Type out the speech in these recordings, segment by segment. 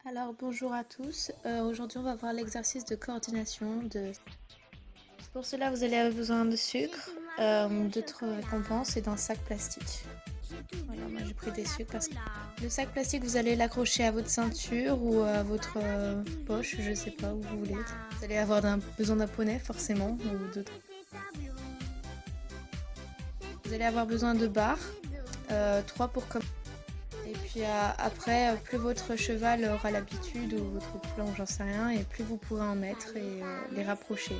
Alors bonjour à tous, aujourd'hui on va voir l'exercice de coordination. Pour cela vous allez avoir besoin de sucre, d'autres récompenses et d'un sac plastique. Voilà, moi j'ai pris des sucres parce que le sac plastique vous allez l'accrocher à votre ceinture ou à votre poche, je sais pas où vous voulez. Vous allez avoir besoin d'un poney forcément ou d'autres. Vous allez avoir besoin de barres, 3 pour commencer. Et puis après, plus votre cheval aura l'habitude, ou votre poulain, j'en sais rien, et plus vous pourrez en mettre et les rapprocher.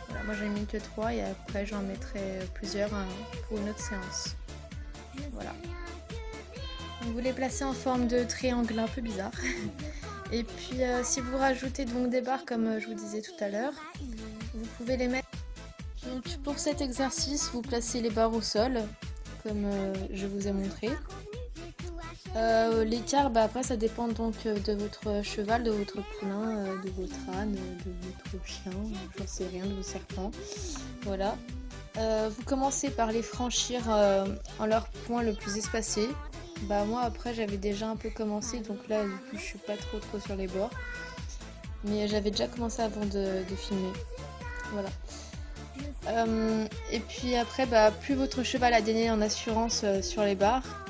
Voilà, moi j'en ai mis que 3 et après j'en mettrai plusieurs pour une autre séance. Voilà. Donc vous les placez en forme de triangle un peu bizarre. Et puis si vous rajoutez donc des barres comme je vous disais tout à l'heure, vous pouvez les mettre. Donc pour cet exercice, vous placez les barres au sol, comme je vous ai montré. L'écart, après ça dépend donc de votre cheval, de votre poulain, de votre âne, de votre chien, j'en sais rien, de vos serpents. Voilà. Vous commencez par les franchir en leur point le plus espacé. Moi après j'avais déjà un peu commencé, donc là je suis pas trop sur les bords. Mais j'avais déjà commencé avant de filmer. Voilà. Et puis après, plus votre cheval a gagné en assurance sur les barres,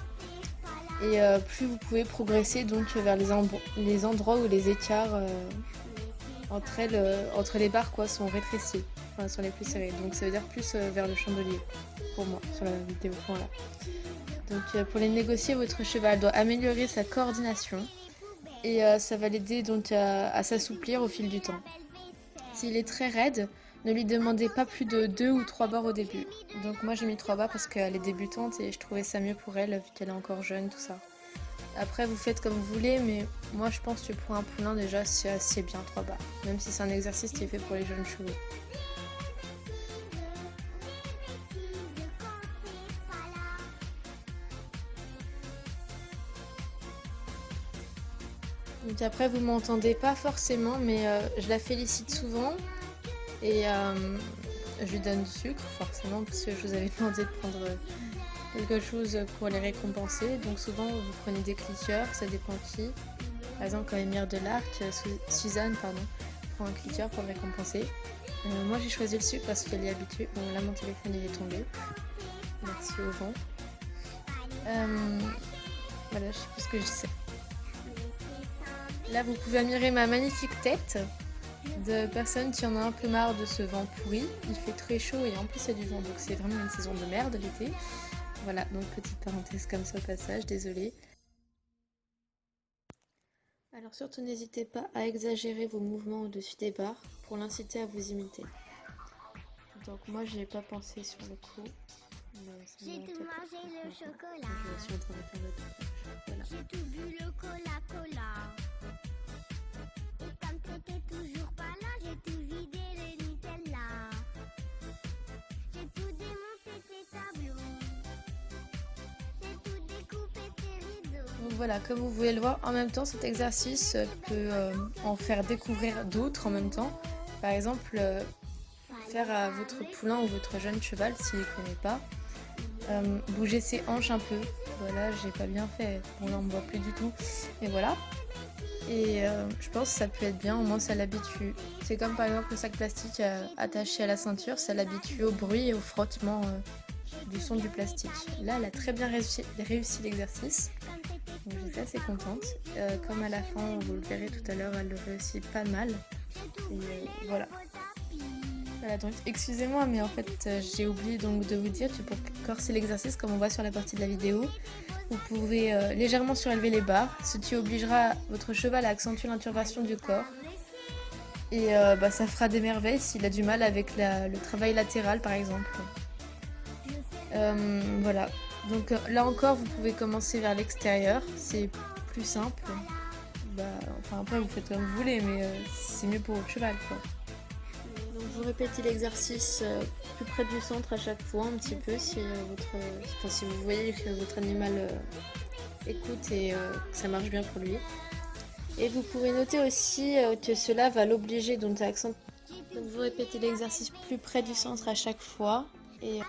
et plus vous pouvez progresser donc vers les endroits où les écarts entre les barres sont rétrécis, enfin sont les plus serrés. Donc ça veut dire plus vers le chandelier pour moi sur la vidéo. Voilà. Donc pour les négocier, votre cheval doit améliorer sa coordination et ça va l'aider donc à s'assouplir au fil du temps. S'il est très raide, ne lui demandez pas plus de 2 ou 3 barres au début. Donc moi j'ai mis 3 barres parce qu'elle est débutante et je trouvais ça mieux pour elle vu qu'elle est encore jeune, tout ça. Après vous faites comme vous voulez, mais moi je pense que pour un poulain déjà c'est assez bien 3 barres. Même si c'est un exercice qui est fait pour les jeunes chevaux. Donc après vous m'entendez pas forcément, mais je la félicite souvent. Et je lui donne du sucre, forcément, parce que je vous avais demandé de prendre quelque chose pour les récompenser. Donc souvent, vous prenez des cliqueurs, ça dépend qui. Par exemple, quand Émir de l'Arc, Suzanne, pardon, prend un cliqueur pour le récompenser. Moi, j'ai choisi le sucre parce qu'elle est habituée. Bon, là, mon téléphone, il est tombé. Merci au vent. Voilà, je sais plus ce que je disais. Là, vous pouvez admirer ma magnifique tête de personnes qui en ont un peu marre de ce vent pourri. Il fait très chaud et en plus il y a du vent, donc c'est vraiment une saison de merde l'été. Voilà, donc petite parenthèse comme ça au passage, désolée. Alors surtout n'hésitez pas à exagérer vos mouvements au-dessus des barres pour l'inciter à vous imiter. Donc moi j'ai pas pensé sur le coup. J'ai tout mangé le chocolat. Je suis en train de faire le truc. Voilà. J'ai tout bu le cola. Et comme t'étais toujours pas là, j'ai tout vidé le Nutella. J'ai tout démonté tes tableaux. J'ai tout découpé tes rideaux. Donc voilà, comme vous pouvez le voir, en même temps cet exercice peut en faire découvrir d'autres en même temps. Par exemple, faire à votre poulain ou votre jeune cheval, s'il ne connaît pas, bouger ses hanches un peu. Voilà, j'ai pas bien fait. Bon, là on me voit plus du tout. Et voilà. Et je pense que ça peut être bien, au moins ça l'habitue. C'est comme par exemple le sac plastique attaché à la ceinture, ça l'habitue au bruit et au frottement du son du plastique. Là, elle a très bien réussi l'exercice. Donc j'étais assez contente. Comme à la fin, vous le verrez tout à l'heure, elle le réussit pas mal. Et voilà. Voilà, donc excusez-moi, mais en fait j'ai oublié donc de vous dire que pour corser l'exercice, comme on voit sur la partie de la vidéo, vous pouvez légèrement surélever les barres, ce qui obligera votre cheval à accentuer l'inturbation du corps. Et ça fera des merveilles s'il a du mal avec le travail latéral par exemple. Voilà. Donc là encore, vous pouvez commencer vers l'extérieur, c'est plus simple. Après vous faites comme vous voulez, mais c'est mieux pour votre cheval quoi. Donc vous répétez l'exercice plus près du centre à chaque fois, un petit peu, si vous voyez que votre animal écoute et que ça marche bien pour lui. Et vous pourrez noter aussi que cela va l'obliger donc à accentuer. Donc vous répétez l'exercice plus près du centre à chaque fois. Et